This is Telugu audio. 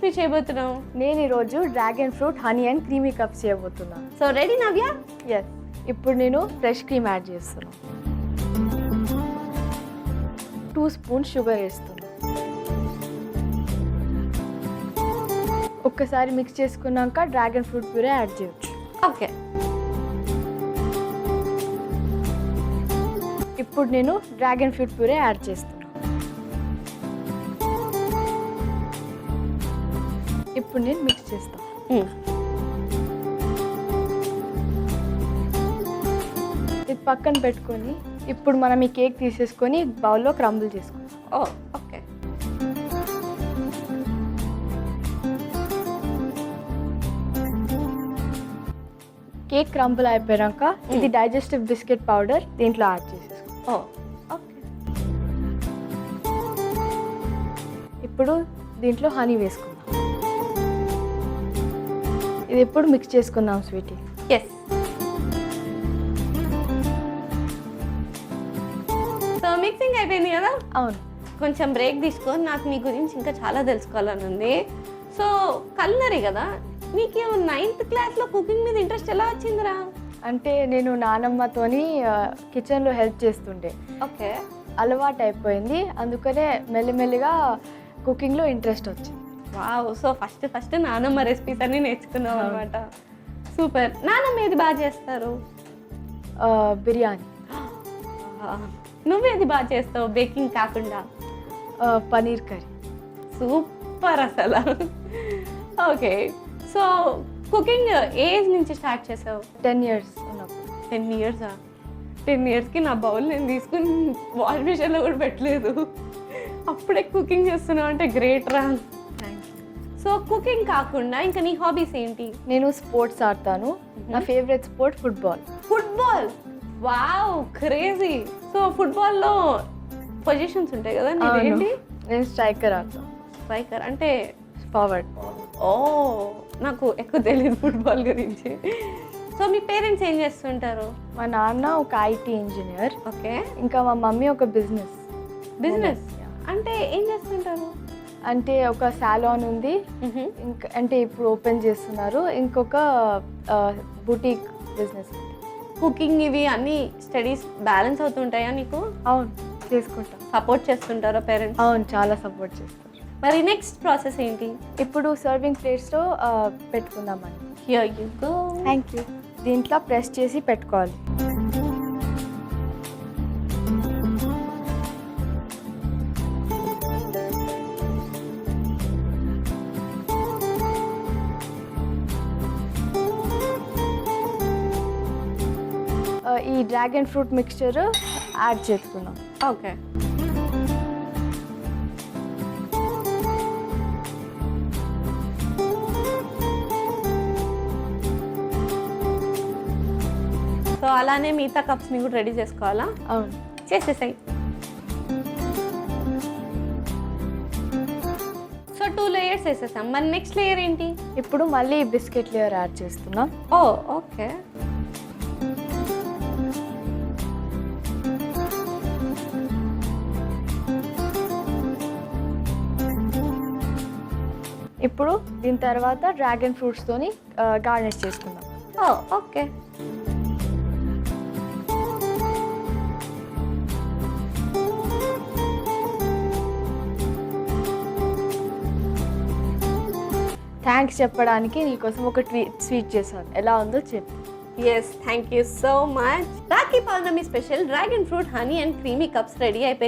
రెసిపీ చేయబోతున్నావు? నేను ఈరోజు dragon fruit honey and creamy cups చేయబోతున్నా. So ready Navya? ఎస్. ఇప్పుడు నేను ఫ్రెష్ క్రీమ్ యాడ్ చేస్తున్నా. 2 స్పూన్స్ షుగర్ వేస్తున్నా. ఒక్కసారి మిక్స్ చేసుకున్నాక డ్రాగన్ ఫ్రూట్ ప్యూరే యాడ్ చేయొచ్చు. ఓకే. ఇప్పుడు నేను డ్రాగన్ ఫ్రూట్ ప్యూరే యాడ్ చేస్తున్నా. ఇప్పుడు నేను మిక్స్ చేస్తాను. ఇది పక్కన పెట్టుకొని ఇప్పుడు మనం ఈ కేక్ తీసేసుకొని బౌల్లో క్రంబుల్ చేసుకుంటాం. ఓ ఓకే. కేక్ క్రంబుల్ అయిపోయాక ఇది డైజెస్టివ్ బిస్కెట్ పౌడర్ దీంట్లో యాడ్ చేసేసుకో. ఓ ఓకే. ఇప్పుడు దీంట్లో హనీ వేసుకుందాం. ఇది ఎప్పుడు మిక్స్ చేసుకుందాం స్వీటీ. ఎస్. సో మిక్సింగ్ అయిపోయింది కదా? అవును. కొంచెం బ్రేక్ తీసుకొని నాకు మీ గురించి ఇంకా చాలా తెలుసుకోవాలని ఉంది. సో కల్నరీ కదా, నీకు 9th క్లాస్లో కుకింగ్ మీద ఇంట్రెస్ట్ ఎలా వచ్చిందిరా? అంటే నేను నానమ్మతోని కిచెన్లో హెల్ప్ చేస్తుండే. ఓకే. అలవాటు అయిపోయింది, అందుకనే మెల్లిమెల్లిగా కుకింగ్లో ఇంట్రెస్ట్ వచ్చింది. వావ్. సో ఫస్ట్ నానమ్మ రెసిపీస్ అన్నీ నేర్చుకున్నావు అనమాట. సూపర్. నానమ్మ ఏది బాగా చేస్తారు? బిర్యానీ. నువ్వేది బాగా చేస్తావు బేకింగ్ కాకుండా? పనీర్ కర్రీ. సూపర్ అసలు. ఓకే. సో కుకింగ్ ఏజ్ నుంచి స్టార్ట్ చేసావు? 10 years ఉన్నప్పుడు. 10 yearsా? 10 yearsకి నా బౌల్ నేను తీసుకుని వాష్ మిషన్లో కూడా పెట్టలేదు. అప్పుడే కుకింగ్ చేస్తున్నావు అంటే గ్రేట్ రా. సో కుకింగ్ కాకుండా ఇంకా నీ హాబీస్ ఏంటి? నేను స్పోర్ట్స్ ఆడతాను. నా favourite sport football. Football. Wow, crazy. So ఫుట్బాల్లో పొజిషన్స్ ఉంటాయి కదా, నీవేంటి? నేను స్ట్రైకర్ ఆడతాను. స్ట్రైకర్ అంటే? ఫార్వర్డ్. ఓ, నాకు ఎక్కువ తెలియదు ఫుట్బాల్ గురించి. సో మీ పేరెంట్స్ ఏం చేస్తుంటారు? మా నాన్న ఒక IT ఇంజనీర్. ఓకే. ఇంకా మా మమ్మీ ఒక బిజినెస్. అంటే ఏం చేస్తుంటారు? అంటే ఒక సాలాన్ ఉంది, ఇంకా అంటే ఇప్పుడు ఓపెన్ చేస్తున్నారు. ఇంకొక బుటీక్ బిజినెస్. కుకింగ్ ఇవి అన్ని స్టడీస్ బ్యాలెన్స్ అవుతుంటాయా నీకు? అవును, చేసుకుంటా. సపోర్ట్ చేస్తుంటారా పేరెంట్స్? అవును, చాలా సపోర్ట్ చేస్తారు. మరి నెక్స్ట్ ప్రాసెస్ ఏంటి? ఇప్పుడు సర్వింగ్ ప్లేట్స్లో పెట్టుకుందామండి. Here you go. Thank you. దీంట్లో ప్రెస్ చేసి పెట్టుకోవాలి. ఈ డ్రాగన్ ఫ్రూట్ మిక్స్చర్ యాడ్ చేసుకుందాం. ఓకే. సో అలానే మిగతా కప్స్ని కూడా రెడీ చేసుకోవాలా? అవును, చేసేసాయి. సో 2 లేయర్స్ వేసేసాం. మరి నెక్స్ట్ లేయర్ ఏంటి? ఇప్పుడు మళ్ళీ బిస్కెట్ లేయర్ యాడ్ చేస్తున్నాం. ఓ ఓకే. ఇప్పుడు దీని తర్వాత డ్రాగన్ ఫ్రూట్స్తోని గార్నిష్ చేసుకుందాం. ఓ ఓకే. థ్యాంక్స్ చెప్పడానికి నీకోసం ఒక స్వీట్ చేశాను. ఎలా ఉందో చెప్పు. Yes, thank you so much. Rakhi Pournami special dragon fruit honey and creamy cups ready అయిపోయింది.